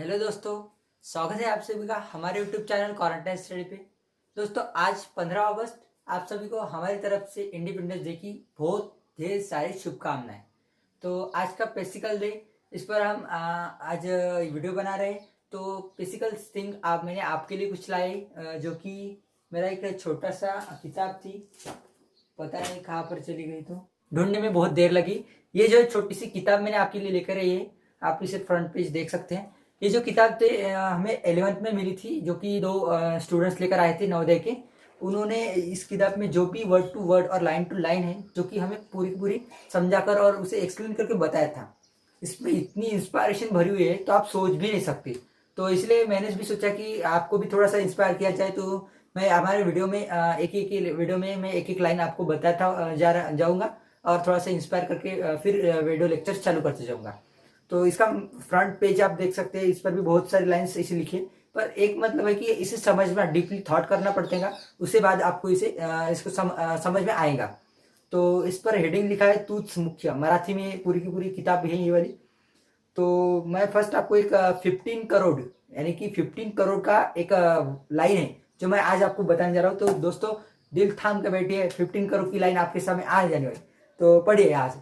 Hello दोस्तों, स्वागत है आप सभी का हमारे यूट्यूब चैनल क्वारंटाइन स्टडी पे। दोस्तों, आज 15 अगस्त आप सभी को हमारी तरफ से इंडिपेंडेंस डे की बहुत ढेर सारी शुभकामनाएं। तो आज का बेसिकल डे, इस पर हम आज वीडियो बना रहे हैं। तो बेसिकल थिंग मैंने आपके लिए कुछ लाई, जो कि मेरा एक छोटा सा किताब थी, पता नहीं कहाँ पर चली गई, तो ढूंढने में बहुत देर लगी। ये जो छोटी सी किताब मैंने आपके लिए लेकर आई है, आप इसे फ्रंट पेज देख सकते हैं। ये जो किताब थे हमें 11th में मिली थी, जो कि दो स्टूडेंट्स लेकर आए थे नवोदय के। उन्होंने इस किताब में जो भी वर्ड टू वर्ड और लाइन टू लाइन है, जो कि हमें पूरी पूरी समझाकर और उसे एक्सप्लेन करके बताया था। इसमें इतनी इंस्पायरेशन भरी हुई है तो आप सोच भी नहीं सकते। तो इसलिए मैंने भी सोचा कि आपको भी थोड़ा सा इंस्पायर किया जाए। तो मैं हमारे वीडियो में एक एक वीडियो में मैं एक एक लाइन आपको बताता जाऊंगा और थोड़ा सा इंस्पायर करके फिर वीडियो लेक्चर चालू करते जाऊंगा। तो इसका फ्रंट पेज आप देख सकते हैं, इस पर भी बहुत सारी लाइन्स इसे लिखी है। पर एक मतलब है कि इसे समझना, डीपली थॉट करना पड़ेगा, उसके बाद आपको इसको समझ में आएगा। तो इस पर हेडिंग लिखा है तूच मुख्य, मराठी में पूरी की पूरी किताब है ये वाली। तो मैं फर्स्ट आपको एक 15 करोड़, यानी कि 15 करोड़ का एक लाइन है जो मैं आज आपको बताने जा रहा हूँ। तो दोस्तों, दिल थाम के बैठिए, 15 करोड़ की लाइन आपके सामने आ जाने वाली। तो पढ़िए आज,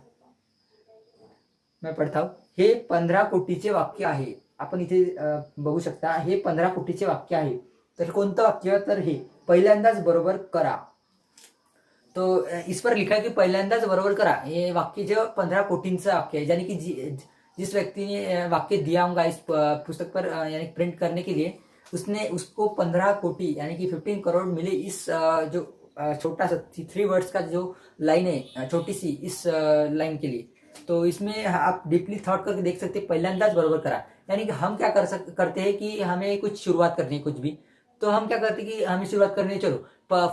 मैं पढ़ता हूँ। हे 15 कोटीचे वाक्य आहे, आपण इथे बघू शकता, हे 15 कोटीचे वाक्य आहे। तर कोणतं वाक्य, तर हे पहिल्यांदाच बरोबर करा। तो इस पर लिखा है कि पहिल्यांदाच बरोबर करा। ये वाक्य जो 15 कोटींचं वाक्य है, यानी कि जिस व्यक्ति ने वाक्य दिया होगा इस पुस्तक पर यानी प्रिंट करने के लिए, उसने उसको 15 कोटी यानी कि 15 करोड़ मिले इस जो छोटा सा 3 वर्ड्स का जो लाइन है, छोटी सी इस लाइन के लिए। तो इसमें आप डीपली थॉट करके देख सकते हैं, पहिल्यांदाच बरोबर करा। यानी कि हम क्या करते हैं कि हमें कुछ शुरुआत करनी है, कुछ भी। तो हम क्या करते हैं कि हमें शुरुआत करनी है, चलो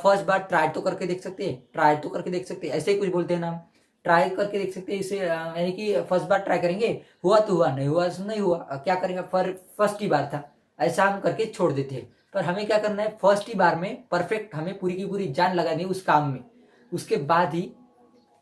फर्स्ट बार ट्राई तो करके देख सकते हैं, ट्राई तो करके देख सकते हैं, ऐसे ही कुछ बोलते हैं ना हम। ट्राई करके देख सकते हैं इसे, यानी कि फर्स्ट बार ट्राई करेंगे, हुआ तो हुआ, नहीं हुआ तो नहीं हुआ, क्या करेंगे, फर्स्ट ही बार था, ऐसा हम करके छोड़ देते हैं। पर हमें क्या करना है, फर्स्ट ही बार में परफेक्ट हमें पूरी की पूरी जान लगानी है उस काम में। उसके बाद ही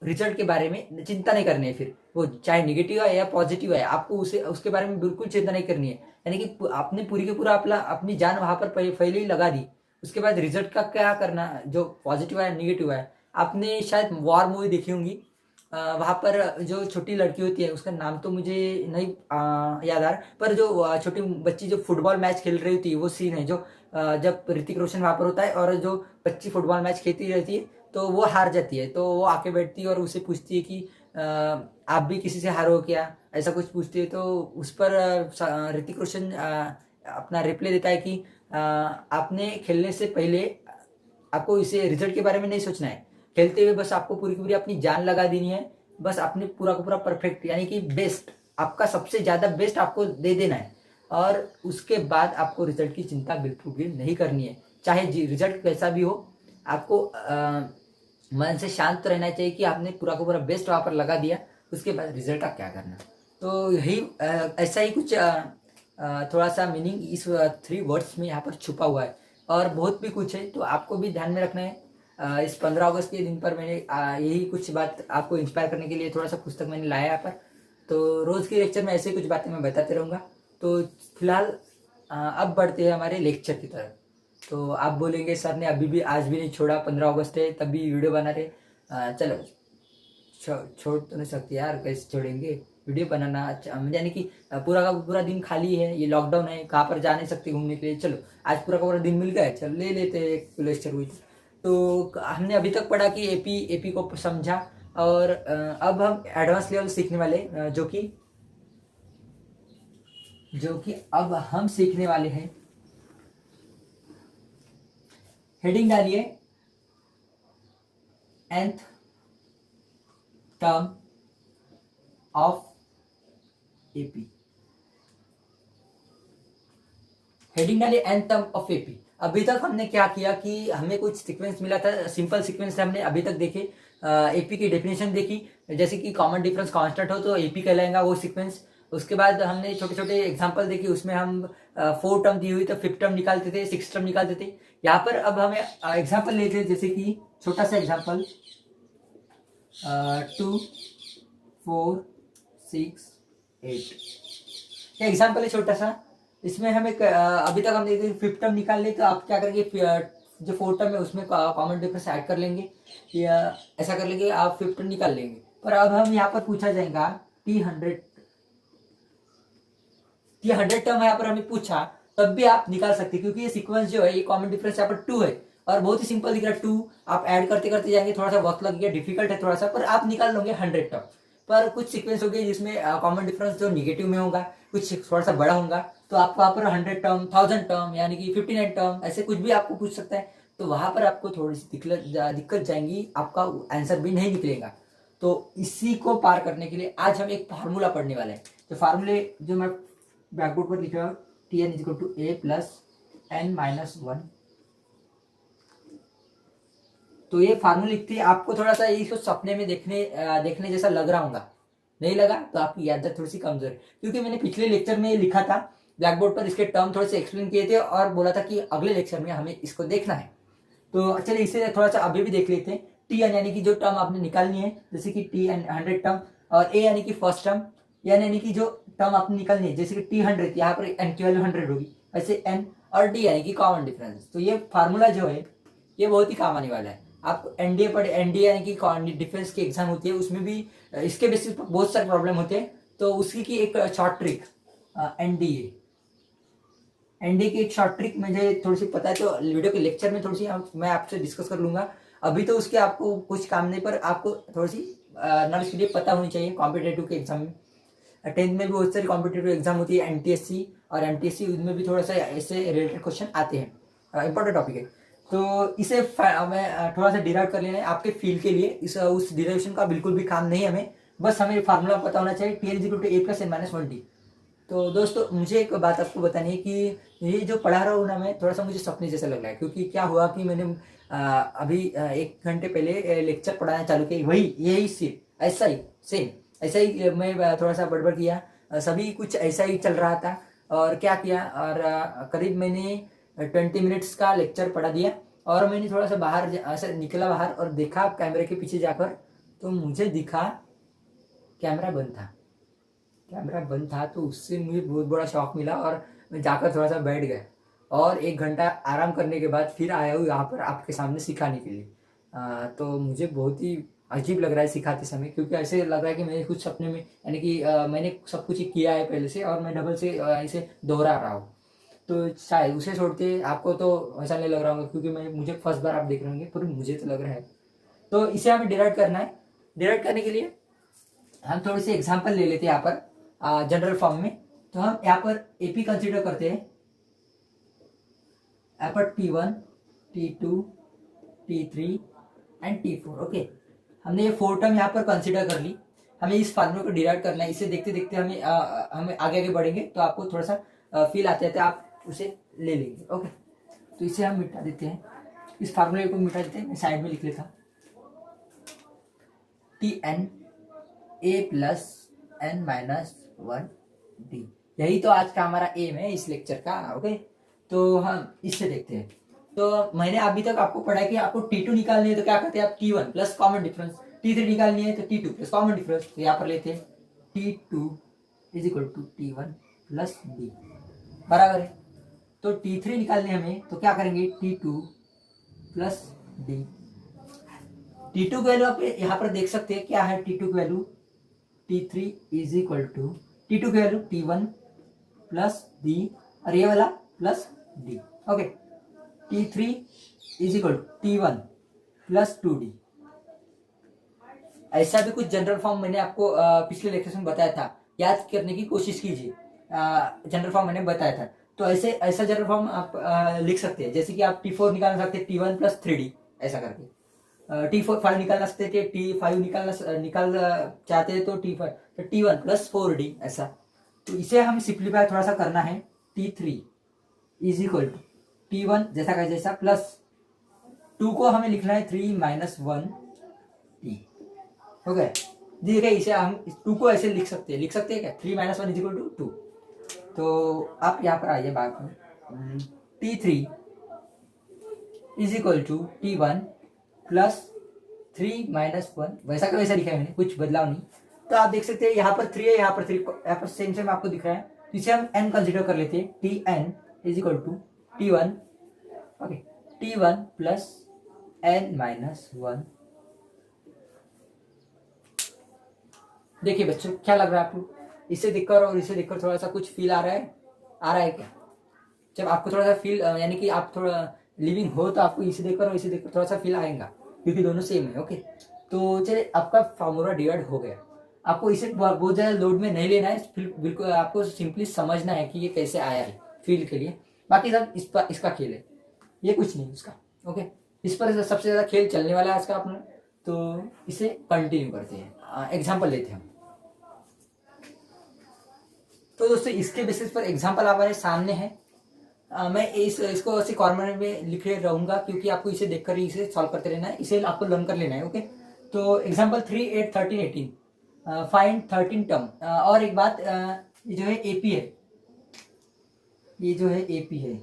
रिजल्ट के बारे में चिंता नहीं करनी है। फिर वो चाहे निगेटिव है या पॉजिटिव है, आपको उसे उसके बारे में बिल्कुल चिंता नहीं करनी है। यानी कि आपने पूरी की पूरा अपनी जान वहां पर पहले ही लगा दी। उसके बाद रिजल्ट का क्या करना, जो पॉजिटिव है निगेटिव है। आपने शायद वॉर मूवी देखी होंगी, वहां पर जो छोटी लड़की होती है, उसका नाम तो मुझे नहीं याद आ रहा, पर जो छोटी बच्ची जो फुटबॉल मैच खेल रही होती है, वो सीन है जो जब ऋतिक रोशन वहां पर होता है और जो बच्ची फुटबॉल मैच खेलती रहती है, तो वो हार जाती है। तो वो आके बैठती है और उसे पूछती है कि आप भी किसी से हारो क्या, ऐसा कुछ पूछती है। तो उस पर ऋतिक रोशन अपना रिप्लाई देता है कि आपने खेलने से पहले आपको इसे रिजल्ट के बारे में नहीं सोचना है। खेलते हुए बस आपको पूरी की पूरी अपनी जान लगा देनी है। बस अपने पूरा का पूरा परफेक्ट, यानी कि बेस्ट, आपका सबसे ज्यादा बेस्ट आपको दे देना है। और उसके बाद आपको रिजल्ट की चिंता बिल्कुल भी नहीं करनी है, चाहे रिजल्ट कैसा भी हो। आपको मन से शांत रहना चाहिए कि आपने पूरा का पूरा बेस्ट वहां पर लगा दिया। उसके बाद रिजल्ट का क्या करना। तो यही ऐसा ही कुछ थोड़ा सा मीनिंग इस 3 वर्ड्स में यहाँ पर छुपा हुआ है। और बहुत भी कुछ है, तो आपको भी ध्यान में रखना है। इस 15 अगस्त के दिन पर मैंने यही कुछ बात आपको इंस्पायर करने के लिए थोड़ा सा पुस्तक मैंने लाया यहाँ पर। तो रोज के लेक्चर में ऐसे कुछ बातें मैं बताते रहूँगा। तो फिलहाल अब बढ़ते हैं हमारे लेक्चर की तरफ। तो आप बोलेंगे सर ने अभी भी आज भी नहीं छोड़ा, 15 अगस्त है तब भी वीडियो बना रहे। चलो, छोड़ तो नहीं सकते यार, कैसे छोड़ेंगे वीडियो बनाना। अच्छा, यानी कि पूरा का पूरा दिन खाली है, ये लॉकडाउन है, कहाँ पर जा नहीं सकते घूमने के लिए। चलो आज पूरा का पूरा दिन मिल गया, चलो ले लेते हैं एक लेक्चर हुई। तो हमने अभी तक पढ़ा कि एपी को समझा। और अब हम एडवांस लेवल सीखने वाले, जो कि अब हम सीखने वाले हैं। हेडिंग डालिए, nth term of AP. Heading डालिए nth टर्म ऑफ एपी। अभी तक हमने क्या किया कि हमें कुछ सीक्वेंस मिला था, सिंपल सीक्वेंस हमने अभी तक देखे। एपी की डेफिनेशन देखी, जैसे कि कॉमन डिफरेंस कांस्टेंट हो तो एपी कहलाएगा वो सीक्वेंस। उसके बाद हमने छोटे छोटे एग्जांपल देखी, उसमें हम 4 टर्म दी हुई तो 5th टर्म निकालते थे, 6th टर्म निकालते थे। यहाँ पर अब हमें एग्जाम्पल लेते हैं, जैसे कि छोटा सा एग्जाम्पल 2 4 6 8। एग्जाम्पल है छोटा सा, इसमें हमें अभी तक हमने फिफ्थ टर्म निकाल ली, तो आप क्या करेंगे, जो फोर्थ टर्म है उसमें कॉमन डिफरेंस ऐड कर लेंगे या ऐसा कर लेंगे, आप फिफ्थ टर्म निकाल लेंगे। पर अब हम यहाँ पर पूछा जाएगा टी हंड्रेड टर्म यहाँ पर हमें पूछा, तब भी आप निकाल सकते हैं, क्योंकि ये सीक्वेंस जो है, ये कॉमन डिफरेंस यहाँ पर 2 है और बहुत ही सिंपल दिख रहा है 2। आप ऐड करते करते जाएंगे, थोड़ा सा वक्त लगेगा, डिफिकल्ट है थोड़ा सा, पर आप निकाल लोगे 100 टर्म। पर कुछ सीक्वेंस हो गए जिसमें कॉमन डिफरेंस जो निगेटिव में होगा, कुछ थोड़ा सा बड़ा होगा, तो आपको वहाँ पर 100 टर्म, 1000 टर्म, यानी कि 59 टर्म, ऐसे कुछ भी आपको पूछ सकता है। तो वहां पर आपको थोड़ी सी दिक्कत जाएंगी, आपका आंसर भी नहीं निकलेगा। तो इसी को पार करने के लिए आज हम एक फार्मूला पढ़ने वाले हैं। तो फार्मूले जो मैं ब्लैक बोर्ड पर लिखा है, T N is to A plus N minus one. तो ये फार्मूला लिखते हैं, आपको थोड़ा सा इसको सपने में देखने जैसा लग रहा होगा, नहीं लगा तो आपकी याददाश्त थोड़ी सी कमजोर है, क्योंकि मैंने पिछले लेक्चर में लिखा था ब्लैक बोर्ड पर, इसके टर्म थोड़े से एक्सप्लेन किए थे और बोला था कि अगले लेक्चर में हमें इसको देखना है। तो चलिए इसे थोड़ा सा अभी भी देख लेते हैं। टी एन यानी कि जो टर्म आपने निकालनी है, जैसे कि टी एन 100 टर्म, और ए यानी कि फर्स्ट टर्म, एन यानी कि जो टर्म आपने निकालनी है, जैसे कि T100, यहाँ पर एन की वैल्यू 100 होगी, वैसे एन, और डी यानी कि कॉमन डिफरेंस। तो ये फार्मूला जो है ये बहुत ही काम आने वाला है। आप एनडीए पढ़े, एनडीए यानी कि डिफेंस की एग्जाम होती है, उसमें भी इसके बेसिस पर बहुत सारे प्रॉब्लम होते हैं। तो उसकी की एक शॉर्ट ट्रिक, एनडीए एनडीए की एक शॉर्ट ट्रिक मुझे थोड़ी सी पता है, तो वीडियो के लेक्चर में थोड़ी सी मैं आपसे डिस्कस कर लूंगा। अभी तो उसके आपको कुछ काम नहीं, पर आपको थोड़ी सी नॉलेज के लिए पता होनी चाहिए कॉम्पिटेटिव के एग्जाम में। 10th में भी बहुत सारी कॉम्पिटेटिव एग्जाम होती है, एनटीएससी और एमटीएससी, उनमें भी थोड़ा सा ऐसे रिलेटेड क्वेश्चन आते हैं, इंपॉर्टेंट टॉपिक है। तो इसे हमें थोड़ा सा डिराइव कर लेना है आपके फील्ड के लिए। उस डिराइवेशन का बिल्कुल भी काम नहीं है हमें, बस हमें फार्मूला पता होना चाहिए, T N is equal to A plus N minus one D. तो दोस्तों मुझे एक बात आपको बतानी है कि ये जो पढ़ा रहा हूँ ना मैं, थोड़ा सा मुझे सपने जैसा लग रहा है, क्योंकि क्या हुआ कि मैंने अभी 1 घंटे पहले लेक्चर पढ़ाना चालू किया, वही यही सिर्फ ऐसा ही सेम, ऐसा ही मैं थोड़ा सा बड़बड़ किया, सभी कुछ ऐसा ही चल रहा था। और क्या किया, और करीब मैंने 20 मिनट्स का लेक्चर पढ़ा दिया, और मैंने थोड़ा सा बाहर ऐसा निकला बाहर और देखा कैमरे के पीछे जाकर, तो मुझे दिखा कैमरा बंद था। कैमरा बंद था, तो उससे मुझे बहुत बड़ा शॉक मिला, और मैं जाकर थोड़ा सा बैठ गया, और 1 घंटा आराम करने के बाद फिर आया हूँ यहाँ पर आपके सामने सिखाने के लिए। तो मुझे बहुत ही अजीब लग रहा है सिखाते समय, क्योंकि ऐसे लग रहा है कि मैंने कुछ सपने में, यानी कि मैंने सब कुछ ही किया है पहले से, और मैं डबल से इसे दोहरा रहा हूँ। तो शायद उसे छोड़ते आपको तो ऐसा नहीं लग रहा होगा, क्योंकि मुझे फर्स्ट बार आप देख रहे होंगे, पर मुझे तो लग रहा है। तो इसे हमें डिराइव करना है। डिराइव करने के लिए हम थोड़ी सी एग्जाम्पल ले लेते हैं यहाँ पर जनरल फॉर्म में। तो हम यहाँ पर एपी कंसीडर करते हैं, यहाँ पर T1, T2, T3 and T4। Okay, हमने ये 4 टर्म यहाँ पर कंसीडर कर ली। हमें इस फार्मूला को डिराइव करना है, इसे देखते देखते हमें आगे आगे बढ़ेंगे, तो आपको थोड़ा सा फील आते आते आप उसे ले लेंगे। ओके, तो इसे हम मिटा देते हैं, इस फार्मूले को मिटा देते हैं। मैं साइड में लिख लेता, T N A plus N minus one D. यही तो आज का हमारा एम है इस लेक्चर का। ओके, तो हम इससे देखते हैं। तो मैंने अभी तक आपको पढ़ा है कि आपको T2 निकालनी है, तो क्या करते हैं आप T1 plus common difference, T3 निकालनी है तो T2 प्लस कॉमन डिफरेंस। तो यहाँ पर लेते हैं T2 is equal to T1 plus D, बराबर है। तो T3 निकालने हमें, तो क्या करेंगे, T2 प्लस डी। T2 की वैल्यू आप यहाँ पर देख सकते हैं, क्या है T2 की value, T3 is equal to T2 की वैल्यू T1 प्लस डी, और ये वाला plus D. Okay, T3 is equal to T1 plus 2D। ऐसा भी कुछ जनरल फॉर्म मैंने आपको पिछले लेक्चर में बताया था, याद करने की कोशिश कीजिए। जनरल फॉर्म मैंने बताया था, तो ऐसा जनरल फॉर्म आप लिख सकते हैं, जैसे कि आप T4 निकाल सकते हैं T1 प्लस 3D, ऐसा करके T5 निकालना सकते थे, T5 निकाल चाहते हैं तो T5, तो T1 प्लस 4D ऐसा। तो इसे हम सिंप्लीफाई थोड़ा सा करना है, T3 is equal to T1 जैसा का जैसा प्लस 2 को हमें लिखना है 3 माइनस 1 T। ओके, देखिए इसे हम 2 को ऐसे लिख सकते हैं क्या, 3 माइनस 1 इज इक्वल टू 2। तो आप यहाँ पर आइए बात में, T3 is equal to T1 plus 3 minus 1, वैसा का वैसा लिखा है मैंने, कुछ बदलाव नहीं। तो आप देख सकते हैं यहाँ पर 3 है, यहाँ पर 3, यहाँ पर सेम आपको दिख रहा है, इसे हम n कंसिडर कर लेते हैं, T N is equal to T1, okay, T1 plus n-1। देखिए बच्चों, क्या लग रहा है आपको? इसे देखकर और इसे देखकर थोड़ा सा कुछ फील आ रहा है क्या? जब आपको थोड़ा सा फील यानी कि आप थोड़ा लिविंग हो तो आपको इसे देखकर और इसे देखकर थोड़ा सा फील आएगा, क्योंकि दोनों सेम है। ओके, तो चलिए, आपका फॉर्मूला डिवाइड हो गया। आपको इसे बहुत ज्यादा लोड में नहीं लेना है, बिल्कुल आपको सिंपली समझना है कि ये कैसे आया है फील के लिए। बाकी सब इसका खेल है, ये कुछ नहीं उसका। ओके, इस पर सबसे ज्यादा खेल चलने वाला है आज का अपना, तो इसे कंटिन्यू करते हैं। एग्जाम्पल लेते हैं हम। तो दोस्तों, इसके बेसिस पर एग्जाम्पल हमारे सामने है। मैं इसको ऐसे कॉर्नर में लिखे रहूंगा, क्योंकि आपको इसे देखकर ही इसे सॉल्व करते रहना है, इसे आपको लर्न कर लेना है। ओके, तो एग्जाम्पल 3, 8, 13, 18, फाइंड 13 टर्म। और एक बात, ये जो है एपी है, ये जो है एपी है,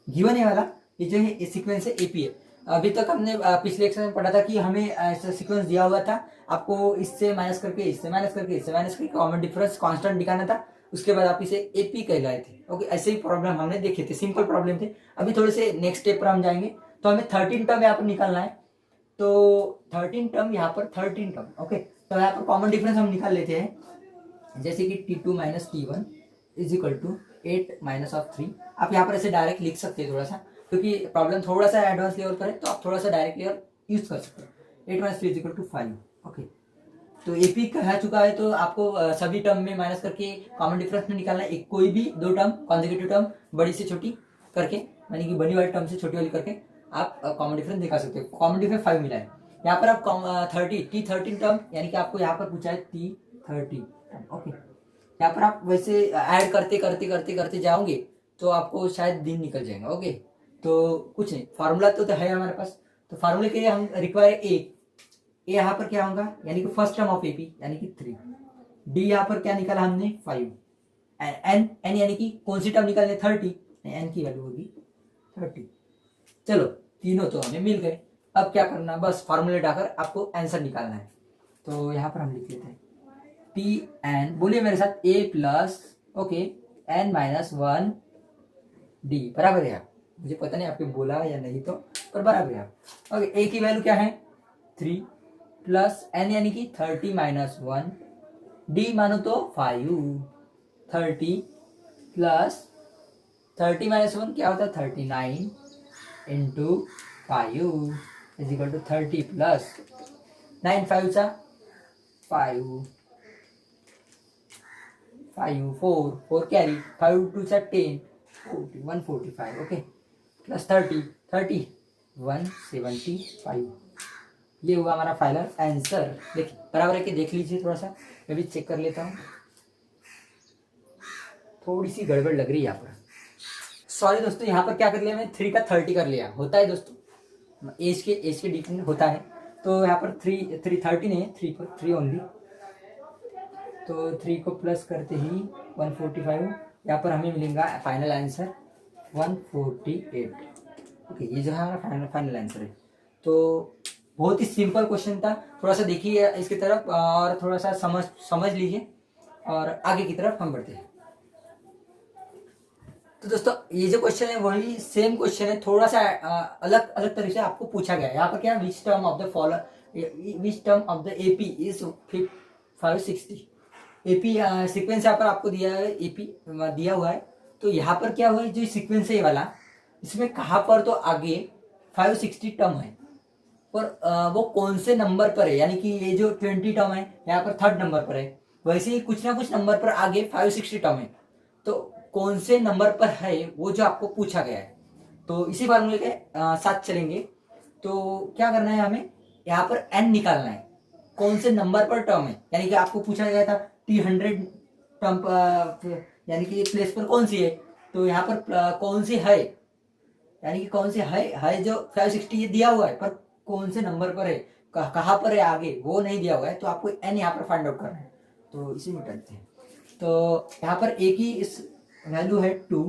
गिवन है वाला, ये जो है सीक्वेंस है एपी है। अभी तक हमने पिछले लेक्चर में पढ़ा था कि हमें ऐसा सीक्वेंस दिया हुआ था, आपको इससे माइनस करके इससे माइनस करके इससे माइनस करके कॉमन डिफरेंस कांस्टेंट दिखाना था, उसके बाद आप इसे एपी कहलाए थे। ओके, ऐसे ही प्रॉब्लम हमने देखे थे, सिंपल प्रॉब्लम थे। अभी थोड़े से नेक्स्ट स्टेप पर हम जाएंगे, तो हमें 13 टर्म यहाँ पर निकालना है। तो 13 टर्म यहाँ पर 13 टर्म। ओके, तो यहाँ पर कॉमन डिफरेंस हम निकाल लेते हैं, जैसे कि T2 minus T1 is equal to 8 minus of 3। आप यहाँ पर ऐसे डायरेक्ट लिख सकते हैं थोड़ा सा, क्योंकि प्रॉब्लम थोड़ा सा एडवांस लेवल पर है, तो आप थोड़ा सा डायरेक्ट लेवल यूज कर सकते हैं। 8 minus 3 is equal to 5। Okay, तो एपी कहा चुका है, तो आपको सभी टर्म में माइनस करके कॉमन डिफरेंस में निकालना है। एक कोई भी दो टर्म कॉन्जिक्यूटिव टर्म बड़ी से छोटी करके, यानी कि बड़ी वाली टर्म से छोटी वाली करके आप कॉमन डिफरेंस दिखा सकते हो। कॉमन डिफरेंस 5 मिला है यहाँ पर। आप 13 टर्म, यानी कि आपको यहाँ पर पूछा है T30। ओके, यहाँ पर आप वैसे ऐड करते करते करते करते जाओगे तो आपको शायद दिन निकल जाएगा। ओके, तो कुछ नहीं, फार्मूला तो है हमारे पास। तो फार्मूले के लिए हम रिक्वायर ए यहाँ पर क्या होगा, यानी कि फर्स्ट टर्म ऑफ एपी, यानी कि 3। डी यहाँ पर क्या निकाला हमने, 5। एन एन यानी कि कौन सी टर्म निकालने, 30, एन की वैल्यू होगी 30। चलो, तीनों तो हमें मिल गए। अब क्या करना, बस फार्मूले डालकर आपको आंसर निकालना है। तो यहाँ पर हम लिख लेते हैं टी एन, बोलिए मेरे साथ, A plus okay N minus 1 D बराबर है। मुझे पता नहीं आपने बोला या नहीं, तो पर बराबर है। ओके, ए की वैल्यू क्या है 3 प्लस एन यानी कि 30 माइनस 1, डी मानो तो 5। 30 प्लस 30 माइनस 1 क्या होता है 39 into 5 is equal to 30 plus 9 5 सा 5 5 4 4 कैरी 5 2 सा 10 40 145। Okay, plus 30 30 175। ये हुआ हमारा फाइनल आंसर। देखिए बराबर है कि देख लीजिए, थोड़ा सा मैं भी चेक कर लेता हूँ, थोड़ी सी गड़बड़ लग रही है यहाँ पर। सॉरी दोस्तों, यहाँ पर क्या कर लिया मैं, 3 का 30 कर लिया। होता है दोस्तों, एज के डिपेंड होता है। तो यहाँ पर 3 30 नहीं है, 3 पर 3 ओनली। तो 3 को प्लस करते ही 145, यहाँ पर हमें मिलेगा फाइनल आंसर 148। ओके, ये जो है हमारा फाइनल आंसर है। तो बहुत ही सिंपल क्वेश्चन था, थोड़ा सा देखिए इसकी तरफ और थोड़ा सा समझ लीजिए, और आगे की तरफ हम बढ़ते हैं। तो दोस्तों, ये जो क्वेश्चन है वही सेम क्वेश्चन है, थोड़ा सा अलग अलग तरीके से आपको पूछा गया है। यहाँ पर क्या, which term of the AP is 560। AP sequence यहाँ पर आपको दिया है, एपी दिया हुआ है। तो यहाँ पर क्या हुआ है, जो सीक्वेंस है ये वाला, इसमें कहाँ पर तो आगे 560 टर्म है, पर वो कौन से नंबर पर है, यानी कि ये जो 20 टर्म है यहाँ पर 3rd नंबर पर है, वैसे ही कुछ ना कुछ नंबर पर आगे 560 टर्म है। तो कौन से नंबर पर है वो जो आपको पूछा गया है, तो इसी फार्मूले के साथ चलेंगे। तो क्या करना है, हमें यहाँ पर n निकालना है, कौन से नंबर पर टर्म है, यानी कि आपको पूछा गया था T100 टर्म, यानी कि प्लेस पर कौन सी है, तो यहाँ पर कौन सी है, यानी कि कौन सी है जो 560 ये दिया हुआ है, पर कौन से नंबर पर है, कहाँ पर है आगे वो नहीं दिया हुआ है, तो आपको n यहाँ पर फाइंड आउट करना है। तो इसी में करते हैं। तो यहाँ पर a की इस वैल्यू है 2,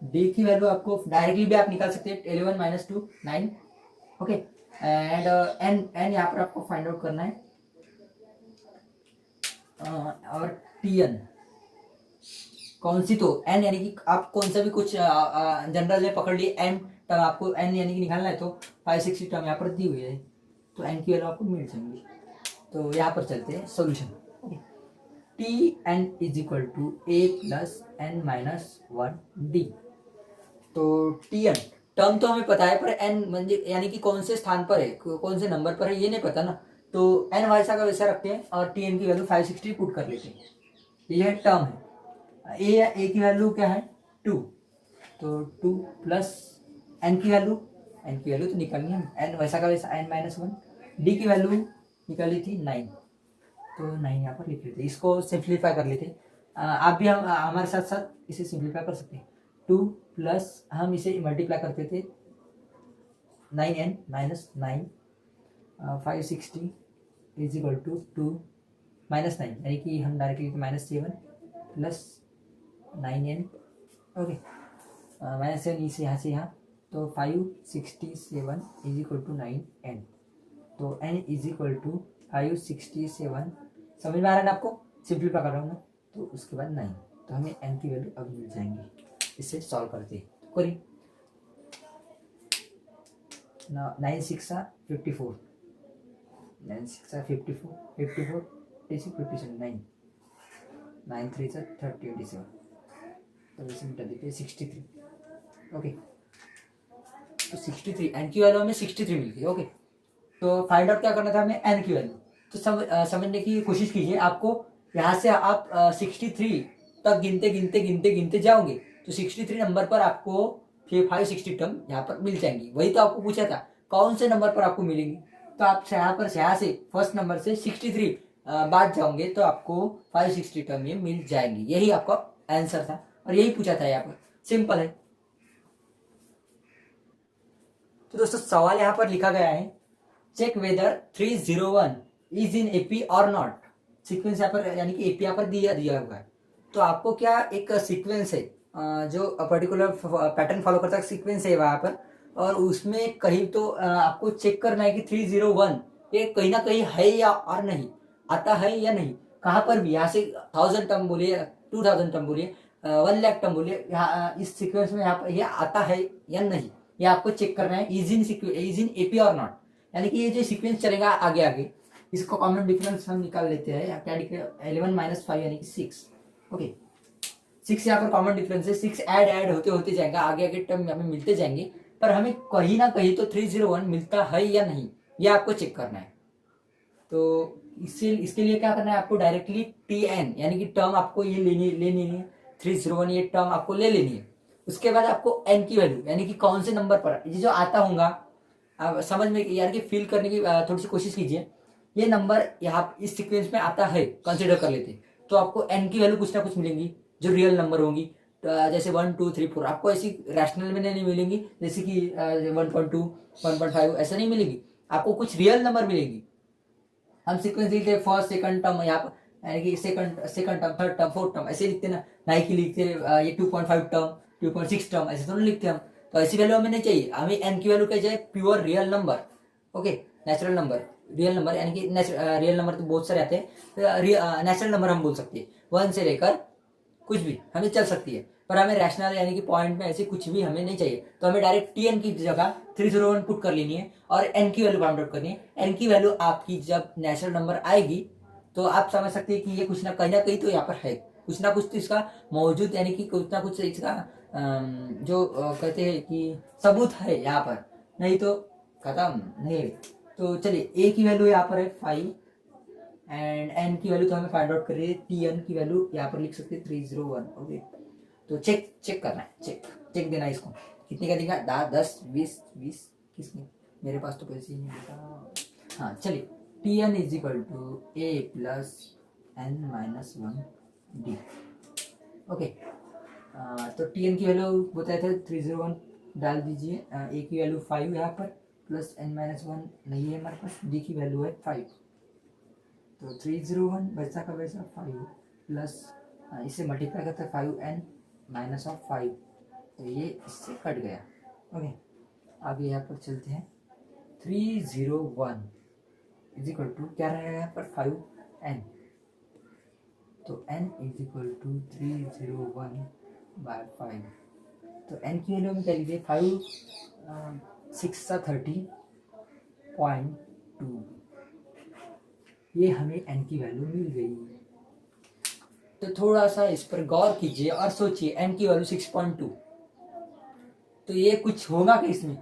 d की वैल्यू आपको डायरेक्टली भी आप निकाल सकते हैं, 11 माइनस 2 9। ओके, एंड n यहाँ पर आपको फाइंड आउट करना है, और tn कौन सी, तो एन यानी कि आप कौन सा भी कुछ जनरल में पकड़ लिए एन टर्म, आपको एन यानी कि निकालना है तो 560 टर्म यहाँ पर दी हुई है, तो एन की वैल्यू आपको मिल जाएंगी। तो यहाँ पर चलते हैं solution. T N is equal to A plus N minus one D. तो टी एन टर्म तो हमें पता है, पर एन म्हणजे यानी कि कौन से स्थान पर है, कौन से नंबर पर है, ये नहीं पता ना। तो एन वैसा का वैसा रखते हैं और टी एन की वैल्यू 560 पुट कर लेते हैं। ये है टर्म है। ए की वैल्यू क्या है 2, तो 2 प्लस एन की वैल्यू तो निकालनी है, एन वैसा का वैसा एन माइनस वन। डी की वैल्यू निकाली थी 9, तो 9 यहाँ पर लिख लेते, इसको सिंप्लीफाई कर लेते। आप भी हम हमारे साथ साथ इसे सिंप्लीफाई कर सकते हैं। 2 प्लस हम इसे मल्टीप्लाई करते थे 9n minus 9 560 is equal to 2 minus 9, यानी कि हम directly minus 7 plus 9n। Okay, minus 7 इसे यहाँ से यहाँ, तो 567 इज इक्वल टू 9n। तो n इज इक्वल टू 567, समझ में आ रहा है ना आपको, सिंप्लीफाई कर रहा हूँ मैं, तो उसके बाद 9, तो हमें n की वैल्यू अब मिल जाएंगी। इसे सॉल्व करते हैं, करिए। 9 6 54, 9 6 54, 54 57 9, 9 3 27, तो इसे मिटा देते हैं 63। ओके, तो 63 एन की वैल्यू हमें 63 मिल गई। ओके, तो फाइंड आउट क्या करना था हमें, एन की वैल्यू। तो समझने की कोशिश कीजिए, आपको यहाँ से आप 63 तक गिनते गिनते गिनते गिनते जाओगे, तो 63 नंबर पर आपको फिर 560 टर्म यहाँ पर मिल जाएंगी। वही तो आपको पूछा था कौन से नंबर पर आपको मिलेंगी, तो आप यहाँ से फर्स्ट नंबर से 63 बाद जाओगे तो आपको 560 टर्म ये मिल जाएंगी। यही आपका आंसर था और यही पूछा था यहाँ पर, सिंपल है। तो दोस्तों सवाल यहाँ पर लिखा गया है, check whether 301 is in AP और नॉट। सीक्वेंस यहाँ पर यानी कि एपी यहाँ पर दिया हुआ है, तो आपको क्या एक सीक्वेंस है जो पर्टिकुलर पैटर्न फॉलो करता है, सीक्वेंस है वहां पर, और उसमें कहीं तो आपको चेक करना है कि 301 ये कहीं ना कहीं है या और नहीं, आता है या नहीं, कहाँ पर भी। यहाँ से 1000 टर्म बोलिए, 2000 टर्म बोलिए, 1 लाख टर्म बोलिए, यहाँ इस सीक्वेंस में यहाँ पर ये आता है या नहीं, ये आपको चेक करना है, इज इन एपी और नॉट। यानी कि ये जो सीक्वेंस चलेगा आगे आगे, इसको कॉमन डिफरेंस हम निकाल लेते हैं। क्या निकले 11 माइनस 5 यानी कि 6। ओके, 6 यहाँ पर कॉमन डिफरेंस है, 6 ऐड होते होते जाएगा, आगे आगे टर्म हमें मिलते जाएंगे, पर हमें कहीं ना कहीं तो 301 मिलता है या नहीं, ये आपको चेक करना है। तो इसके लिए क्या करना है, आपको डायरेक्टली टी एन यानी कि टर्म आपको ये लेनी है 301, ये टर्म आपको ले लेनी है। उसके बाद आपको एन की वैल्यू यानी कि कौन से नंबर पर ये जो आता होगा, आप समझ में यार कि फील करने की थोड़ी सी कोशिश कीजिए। ये नंबर यहाँ इस सीक्वेंस में आता है, कंसिडर कर लेते, तो आपको एन की वैल्यू कुछ ना कुछ मिलेंगी जो रियल नंबर होंगी। जैसे 1 2 3 4 आपको ऐसी रैशनल में नहीं मिलेंगी, जैसे कि 1.2 1.5 ऐसा नहीं मिलेगी, आपको कुछ रियल नंबर मिलेंगी। हम सीक्वेंस लिखते हैं फर्स्ट सेकंड टर्म, यहाँ पर यानी कि second term, third term, fourth term ऐसे लिखते ना, नाइकी लिखते ये 2.5 टर्म, 2.6 टर्म ऐसे तो नहीं लिखते हम। तो ऐसी वैल्यू हमें नहीं चाहिए, हमें एन की वैल्यू क्या चाहिए, pure real number. Okay, natural number, real number यानी कि रियल नंबर तो बहुत सारे आते हैं, नेचुरल नंबर हम बोल सकते हैं, 1 से लेकर कुछ भी हमें चल सकती है, पर हमें रैशनल यानी कि पॉइंट में ऐसे कुछ भी हमें नहीं चाहिए। तो हमें डायरेक्ट टी एन की जगह 301 पुट कर लेनी है और एन की वैल्यू फाइंड आउट करनी है। एन की वैल्यू आपकी जब नेचुरल नंबर आएगी तो आप समझ सकते हैं कि ये कुछ ना कहीं तो यहाँ पर है, कुछ ना कुछ तो इसका मौजूद, यानी कि कुछ ना कुछ इसका जो कहते हैं कि सबूत है यहाँ पर, नहीं तो खत्म नहीं है। तो चलिए ए की वैल्यू यहाँ पर है 5 एंड एन की वैल्यू तो हमें फाइंड आउट करिए, टी एन की वैल्यू यहाँ पर लिख सकते हैं 301। ओके, तो चेक करना है, चेक देना है इसको, कितने का देगा 10 20 20 किसने, मेरे पास तो पैसे ही नहीं देता। हाँ चलिए, T N is equal to A plus N minus 1 D. Okay, तो टी एन की वैल्यू बताए थे 301, डाल दीजिए। ए की वैल्यू 5 यहाँ पर, प्लस एन माइनस 1 नहीं है हमारे पास, डी की वैल्यू है 5, तो 301 वैसा का वैसा 5 प्लस इससे मल्टीप्लाई करते हैं 5n माइनस ऑफ 5, तो ये इससे कट गया। ओके, आगे यहाँ पर चलते हैं। 301 इज इक्वल टू क्या रहेगा यहाँ पर 5n, तो n इज इक्वल टू 301/5। तो n की वैल्यू में क्या लिखिए 5 6 30.2। ये हमें n की वैल्यू मिल गई। तो थोड़ा सा इस पर गौर कीजिए और सोचिए n की वैल्यू 6.2, तो ये कुछ होगा कि इसमें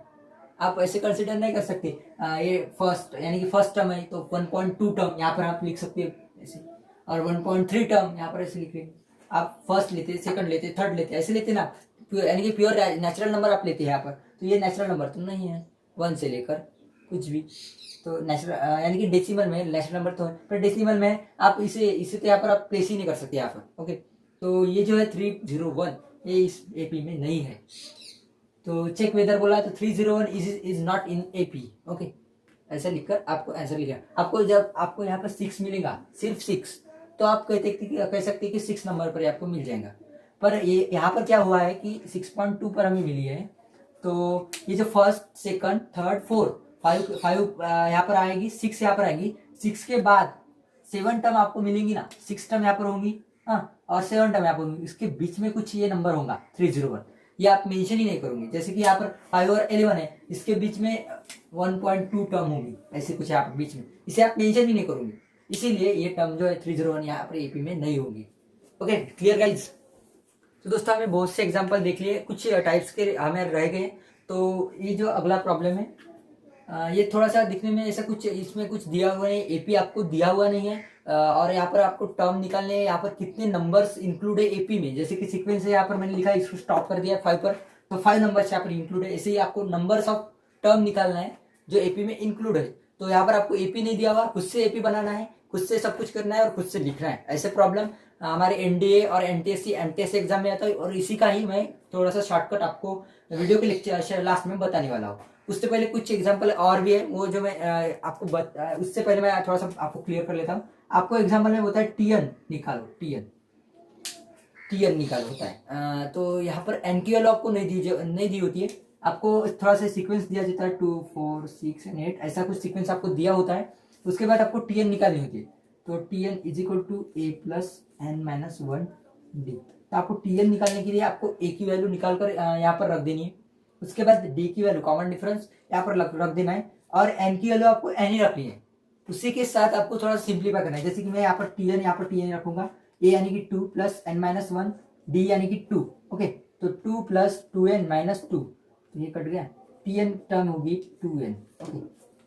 आप ऐसे कंसिडर नहीं कर सकते। ये फर्स्ट यानी कि फर्स्ट टर्म है तो 1.2 टर्म यहाँ पर आप लिख सकते हैं ऐसे, और 1.3 टर्म यहाँ पर ऐसे लिख रहे। आप फर्स्ट लेते, सेकंड लेते, थर्ड लेते, ऐसे लेते ना, यानी कि प्योर नेचुरल नंबर आप लेते हैं यहाँ पर। तो ये नेचुरल नंबर तो नहीं है, 1 से लेकर कुछ भी। तो नेचुरल यानी कि डेसिमल में नेचुरल नंबर तो है, पर डेसिमल में आप इसे तो यहाँ पर आप प्लेस ही नहीं कर सकते यहाँ पर। ओके, तो ये जो है 301 ये इस एपी में नहीं है। तो चेक वेदर बोला तो 301 is not in AP. Okay, ऐसा लिखकर आपको आंसर लिखा। आपको जब आपको यहाँ पर 6 मिलेगा, सिर्फ 6, तो आप कह सकते हैं कि 6 नंबर पर आपको मिल जाएगा। पर ये यहाँ पर क्या हुआ है कि 6.2 पर हमें मिली है। तो ये जो फर्स्ट, सेकंड, थर्ड, फोर्थ, 5 यहाँ पर आएगी, 6 यहाँ पर आएगी, 6 के बाद 7 टर्म आपको मिलेंगी ना, 6 टर्म यहाँ पर होंगी, हाँ, और 7 टर्म यहाँ पर होंगी। इसके बीच में कुछ ये नंबर होगा 301, ये आप मेंशन ही नहीं करोगे। जैसे कि यहाँ पर 5 और 11 है, इसके बीच में 1.2 टर्म होगी, ऐसे कुछ यहाँ पर बीच में, इसे आप मेंशन ही नहीं करोगे। इसीलिए ये टर्म जो है 301 यहाँ पर एपी में नहीं होगी। Okay, clear guys? तो दोस्तों हमने बहुत से एग्जांपल देख लिए, कुछ टाइप्स के हमें रह गए। तो ये जो अगला प्रॉब्लम है, ये थोड़ा सा दिखने में ऐसा कुछ, इसमें कुछ दिया हुआ नहीं, एपी आपको दिया हुआ नहीं है, और यहाँ पर आपको टर्म निकालने हैं, यहाँ पर कितने नंबर्स इंक्लूड है एपी में। जैसे कि सीक्वेंस है, यहाँ पर मैंने लिखा है, इसको स्टॉप कर दिया 5 पर, तो 5 नंबर्स यहाँ पर इंक्लूड है। ऐसे ही आपको नंबर्स ऑफ टर्म निकालना है जो एपी में इंक्लूड है। तो यहाँ पर आपको एपी नहीं दिया हुआ, खुद से एपी बनाना है, खुद से सब कुछ करना है और खुद से लिखना है। ऐसे प्रॉब्लम हमारे एनडीए और एमटीएस एग्जाम में आता है, और इसी का ही मैं थोड़ा सा शॉर्टकट आपको वीडियो के लेक्चर लास्ट में बताने वाला हूँ। उससे पहले कुछ एग्जांपल और भी है, वो जो मैं आपको उससे पहले मैं थोड़ा सा आपको क्लियर कर लेता हूँ। आपको एग्जांपल में होता है टीएन निकालो, टीएन निकालो होता है। तो यहाँ पर एन की वैल्यू आपको नहीं दी होती है, आपको थोड़ा सा सीक्वेंस दिया जाता है 2 4 6 एंड 8, ऐसा कुछ सीक्वेंस आपको दिया होता है। उसके बाद आपको टीएन निकालनी होती है। तो TN is equal to A plus N minus 1 D. तो आपको टीएन निकालने के लिए आपको ए की वैल्यू निकाल कर यहाँ पर रख देनी है। उसके बाद डी की वैल्यू कॉमन डिफरेंस यहाँ पर रख देना है, और एन की वैल्यू आपको एन ही रखनी है। उसी के साथ आपको थोड़ा सिंप्लीफाई करना है। जैसे कि मैं यहाँ पर टीएन रखूंगा, ए यानी कि 2 प्लस एन माइनस 1, डी यानी कि 2। ओके, तो 2 प्लस 2n माइनस 2, तो ये कट गया, टीएन टर्म होगी 2n। ओके,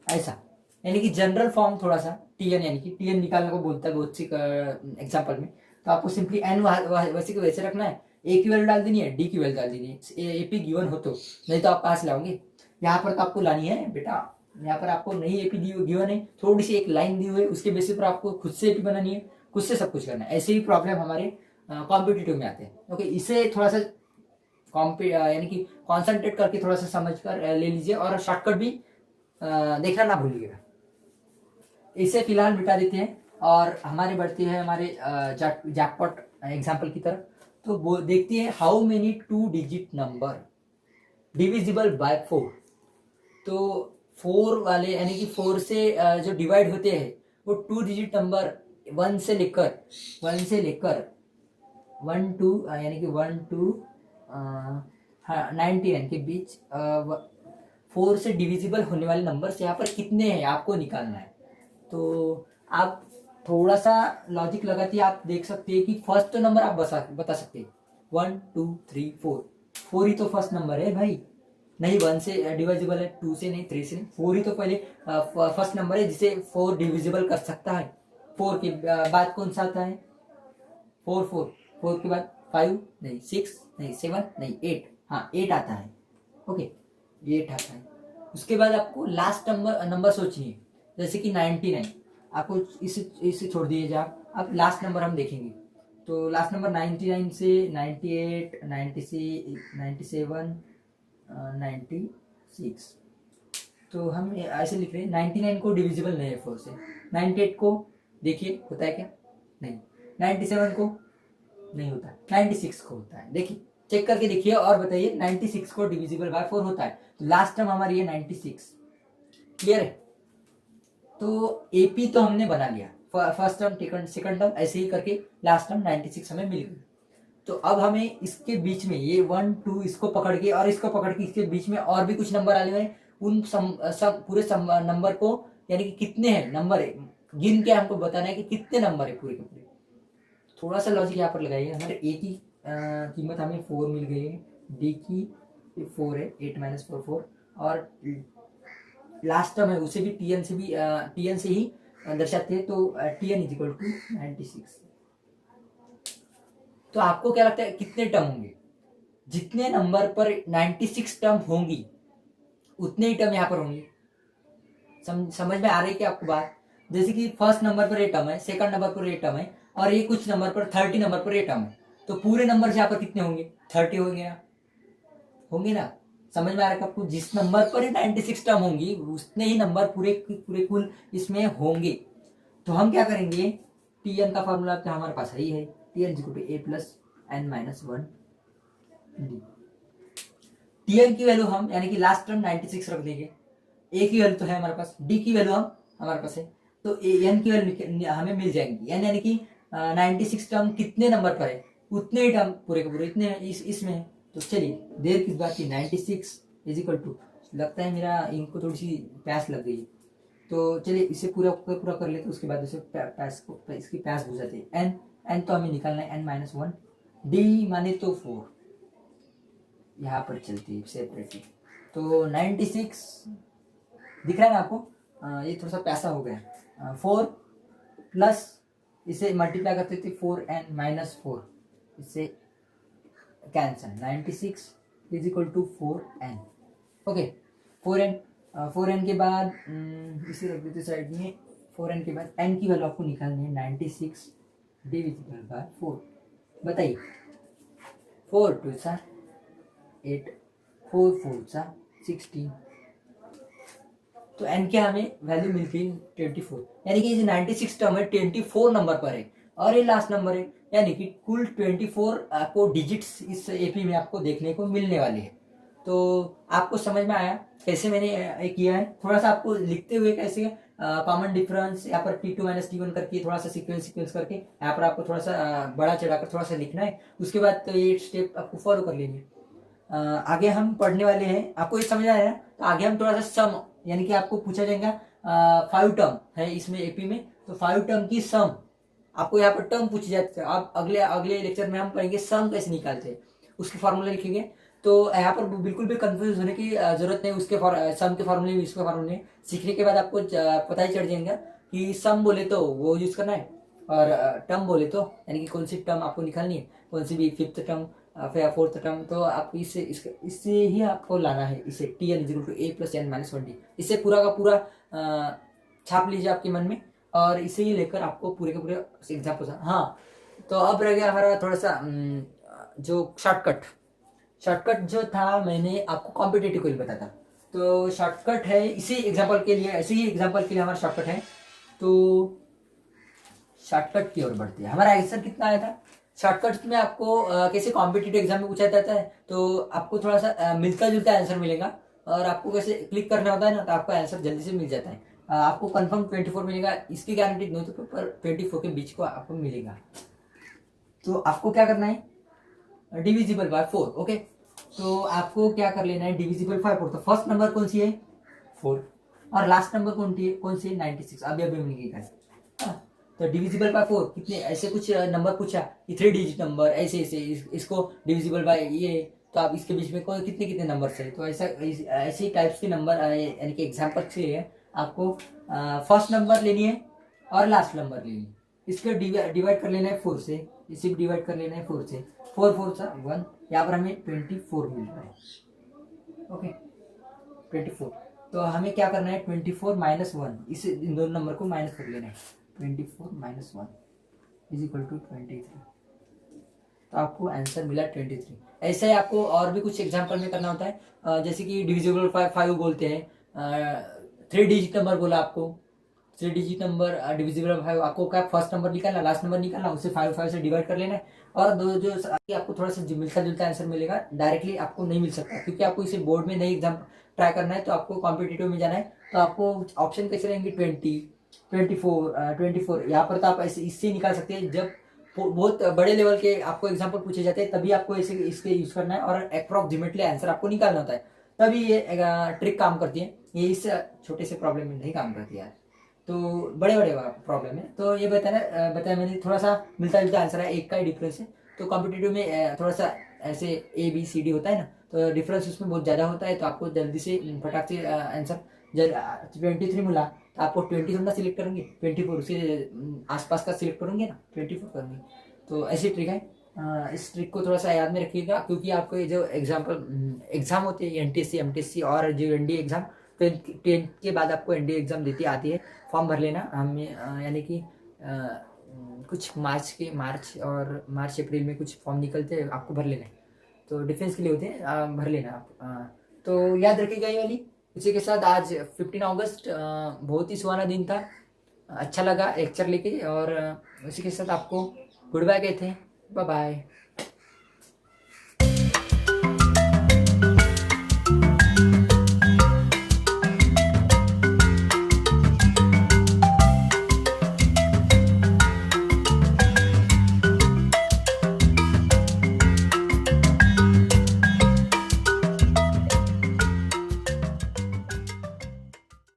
ऐसा यानी कि जनरल फॉर्म थोड़ा सा टीएन यानी कि टीएन निकालने को बोलता है बहुत सी एग्जाम्पल में। तो आपको सिंपली एन वैसे को वैसे रखना है, ए की वैल्यू डाल देनी है, डी की वैल्यू डाल देनी है, एपी गिवन हो तो, नहीं तो आप कहाँ से लाओगे। यहाँ पर तो आपको लानी है बेटा, यहाँ पर आपको नहीं एपी गिवन है, थोड़ी सी एक लाइन दी हुई है, उसके बेसिस पर आपको खुद से एपी बनानी है, खुद से सब कुछ करना है। ऐसे ही प्रॉब्लम हमारे कॉम्पिटिटिव में आते हैं। ओके, इसे थोड़ा सा यानी कि कॉन्सेंट्रेट करके थोड़ा सा समझ कर ले लीजिए, और शॉर्टकट भी देखना ना भूलिएगा। इसे फिलहाल मिटा देते हैं और हमारे बढ़ते हैं हमारे जैकपॉट एग्जाम्पल की तरफ। तो वो देखते हैं how many 2 digit number divisible by 4। तो 4 वाले यानी कि 4 से जो डिवाइड होते हैं वो 2 डिजिट नंबर 1 से लेकर 1 2 यानी कि 1 to 99 के बीच 4 से डिविजिबल होने वाले नंबर्स यहाँ पर कितने हैं आपको निकालना है। तो आप थोड़ा सा लॉजिक लगाते आप देख सकते हैं कि फर्स्ट तो नंबर आप बता सकते हैं 1 2 3 4। 4 ही तो फर्स्ट नंबर है भाई, नहीं 1 से डिविजिबल है, 2 से नहीं, 3 से नहीं, 4 ही तो पहले फर्स्ट नंबर है जिसे 4 डिविजिबल कर सकता है। 4 के बाद कौन सा आता है? 4 4 4 के बाद 5 नहीं, 6 नहीं, 7 नहीं, 8, हाँ 8 आता है। ओके, 8 आता है। उसके बाद आपको लास्ट नंबर सोचनी है, जैसे कि 99। आपको इसे छोड़ दीजिए, आप लास्ट नंबर हम देखेंगे। तो लास्ट नंबर 99 से 98 96 97 96। तो हम ऐसे लिख रहे हैं 99 को डिविजिबल नहीं है 4 से। 98 को देखिए होता है क्या? नहीं। 97 को नहीं होता, 96 को होता है। देखिए, चेक करके देखिए और बताइए 96 को डिविजिबल बाय 4 होता है। तो लास्ट टर्म हमारी है 96। क्लियर है? तो एपी तो हमने बना लिया, फर्स्ट टर्म सेकंड टर्म ऐसे ही करके लास्ट टर्म 96 हमें मिल गई। तो अब हमें इसके बीच में ये 1 2 इसको पकड़ के और इसको पकड़ के इसके बीच में और भी कुछ नंबर आने हुए हैं, उन सब पूरे नंबर को, यानी कि कितने हैं नंबर है, गिन के हमको बताना है कि कितने नंबर है पूरे के पूरे। थोड़ा सा लॉजिक यहाँ पर लगाइए। हमारे ए की कीमत हमें 4 मिल गई है, डी की 4 है, 8 - 4 4, और लास्ट टर्म है उसे भी टीएन से ही दर्शाते हैं। तो टीएन इज इक्वल टू 96। तो आपको क्या लगता है कितने टर्म होंगे? जितने नंबर पर 96 टर्म होंगी उतने ही टर्म यहाँ पर होंगे। समझ में आ रही है कि आपको बात? जैसे कि फर्स्ट नंबर पर ये टर्म है, सेकंड नंबर पर ये टर्म है, और ये कुछ नंबर पर 30 नंबर पर ये टर्म है, तो पूरे नंबर यहाँ पर कितने होंगे? 30 होंगे ना? समझ में आ रहा है कि आपको? जिस नंबर पर 96 टर्म होंगी उतने ही नंबर पूरे कुल इसमें होंगे। तो हम क्या करेंगे, टीएन का फॉर्मूला तो हमारे पास ही है, TN equal to A plus N minus 1 D. TN की वैल्यू हम यानी कि लास्ट टर्म 96 रख देंगे, ए की वैल्यू तो है हमारे पास, डी की वैल्यू हमारे पास है, तो एन की वैल्यू हमें मिल जाएंगी। एन यानी कि 96 टर्म कितने नंबर पर है उतने ही टर्म पूरे के पूरे इतने इसमें है। तो चलिए देर किस बात की, 96 इज इक्वल टू, लगता है मेरा इनको थोड़ी सी प्यास लग गई, तो चलिए इसे पूरा कर लेते, उसके बाद उसे इसकी प्यास बुझाते हैं। एन तो हमें निकालना है n - 1, डी माने तो 4, यहाँ पर चलती है सेपरेटली। तो 96 दिख रहा है ना आपको? ये थोड़ा सा पैसा हो गया, 4 प्लस इसे मल्टीप्लाई करते थे 4n - 4, इससे cancel, 96 is equal to 4n। Okay, 4n के बाद इसे रख देते साइड में। 4n के बाद n की वैल्यू आपको निकालनी है 96 डिविजिबल बाय 4। बताइए, 4 2 सा 8, 4 4 सा 16, तो n के हमें वैल्यू मिल गई 24, यानी कि ये 96 टर्म है 24 नंबर पर है और ये लास्ट नंबर है, यानी कि कुल 24 आपको डिजिट्स इस एपी में आपको देखने को मिलने वाले हैं। तो आपको समझ में आया कैसे मैंने किया है? थोड़ा सा आपको लिखते हुए कैसे कॉमन डिफरेंस यहाँ पर T2 - T1 करके थोड़ा सा सीक्वेंस करके यहाँ पर आपको थोड़ा सा बड़ा चढ़ाकर थोड़ा सा लिखना है, उसके बाद तो ये स्टेप आपको फॉलो कर लेनी है। आगे हम पढ़ने वाले हैं, आपको ये समझ आया? तो आगे हम थोड़ा सा सम, यानी कि आपको पूछा जाएगा 5 टर्म है इसमें एपी में, तो 5 टर्म की सम आपको यहाँ पर टर्म पूछी जाती है। अब अगले लेक्चर में हम पढ़ेंगे सम कैसे निकालते हैं, उसके फॉर्मूला लिखेंगे। तो यहाँ पर बिल्कुल भी कंफ्यूज होने की जरूरत नहीं, उसके सम के फॉर्मूले इसके फॉर्मूले सीखने के बाद आपको पता ही चढ़ जाएगा कि सम बोले तो वो यूज करना है और टर्म बोले तो यानी कि कौन सी टर्म आपको निकालनी है, कौन सी भी 5th टर्म फिर 4th टर्म, तो आप इससे ही आपको लाना है इसे Tn equal to A plus N minus 1 D. इसे पूरा का पूरा छाप लीजिए आपके मन में और इसे ही लेकर आपको पूरे के पूरे एग्जाम्पल। हाँ, तो अब रह गया हमारा थोड़ा सा जो शॉर्टकट जो था मैंने आपको कॉम्पिटेटिव के लिए बताया था, तो शॉर्टकट है इसी एग्जाम्पल के लिए, ऐसे ही एग्जाम्पल के लिए हमारा शॉर्टकट है। तो शॉर्टकट की ओर बढ़ते हैं। हमारा आंसर कितना आया था शॉर्टकट में? आपको कैसे कॉम्पिटेटिव एग्जाम में पूछा जाता है तो आपको थोड़ा सा मिलता जुलता आंसर मिलेगा और आपको कैसे क्लिक करना होता है ना, तो आपका आंसर जल्दी से मिल जाता है। आपको कंफर्म 24 मिलेगा, इसकी गारंटी नहीं तो पर 24 के बीच को आपको मिलेगा। तो आपको क्या करना है, डिविजिबल बाय 4। ओके, तो आपको क्या कर लेना है, डिविजिबल बाय 4। तो फर्स्ट नंबर कौन सी है 4 और लास्ट नंबर कौन सी है 96, अभी मिलेगा। तो डिविजिबल बाय 4 कितने, ऐसे कुछ नंबर पूछा कि 3 डिजिट नंबर ऐसे इसको डिविजिबल बाय ये, तो आप इसके बीच में कितने नंबर है, तो ऐसे टाइप्स के नंबर यानी कि एग्जाम्पल के लिए आपको फर्स्ट नंबर लेनी है और लास्ट नंबर लेनी है। इसको डिवाइड कर लेना है 4 से, इसे डिवाइड कर लेना है 4 से, 4 4 सा 1, यहाँ पर हमें 24 मिल रहा है। ओके, 24। तो हमें क्या करना है 24 - 1, इसे इन दोनों नंबर को माइनस कर लेना है। 24 - 1 इज इक्वल टू 23, तो आपको आंसर मिला 23। ऐसे ही आपको और भी कुछ एग्जाम्पल में करना होता है, जैसे कि डिविजिबल 5 बोलते हैं, 3 डिजिट नंबर बोला आपको, 3 डिजिट नंबर डिविजिबल 5, आपको क्या फर्स्ट नंबर निकालना, लास्ट नंबर निकालना, उसे 5 से डिवाइड कर लेना है और दो जो आपको थोड़ा सा मिलता जुलता आंसर मिलेगा, डायरेक्टली आपको नहीं मिल सकता क्योंकि आपको इसे बोर्ड में नहीं एग्जाम ट्राई करना है, तो आपको कॉम्पिटेटिव में जाना है। तो आपको ऑप्शन कैसे रहेंगे 20, 24 यहाँ पर तो आप ऐसे इससे निकाल सकते हैं। जब बहुत बड़े लेवल के आपको एग्जाम्पल पूछे जाते हैं तभी आपको ऐसे इसके यूज करना है और अप्रोक्सीमेटली आंसर आपको निकालना होता है, तभी ये ट्रिक काम करती है। ये इस छोटे से प्रॉब्लम में नहीं काम करती यार, तो बड़े बड़े प्रॉब्लम है। तो ये बताया मैंने, थोड़ा सा मिलता जुलता आंसर है, एक का ही डिफरेंस है। तो कॉम्पिटेटिव में थोड़ा सा ऐसे ABCD होता है ना, तो डिफरेंस उसमें बहुत ज़्यादा होता है, तो आपको जल्दी से फटाक से आंसर, जब 23 मिला तो आपको 20 थोड़ा सिलेक्ट करेंगे, 24 से आसपास का सिलेक्ट करेंगे ना, 24 करेंगे। तो ऐसी ट्रिक है। इस ट्रिक को थोड़ा सा याद में रखिएगा, क्योंकि आपको ये जो एग्जाम होते हैं NTSC MTSC और जो NDA एग्जाम, 10th के बाद आपको NDA एग्जाम देती आती है, फॉर्म भर लेना हमें, यानी कि कुछ मार्च अप्रैल में कुछ फॉर्म निकलते हैं, आपको भर लेना है। तो डिफेंस के लिए होते हैं, भर लेना आप। तो याद रखिएगा ये वाली। इसी के साथ आज 15 अगस्त बहुत ही सुहाना दिन था, अच्छा लगा लेक्चर लेके, और इसी के साथ आपको गुड बाय कहते हैं, बाय बाय।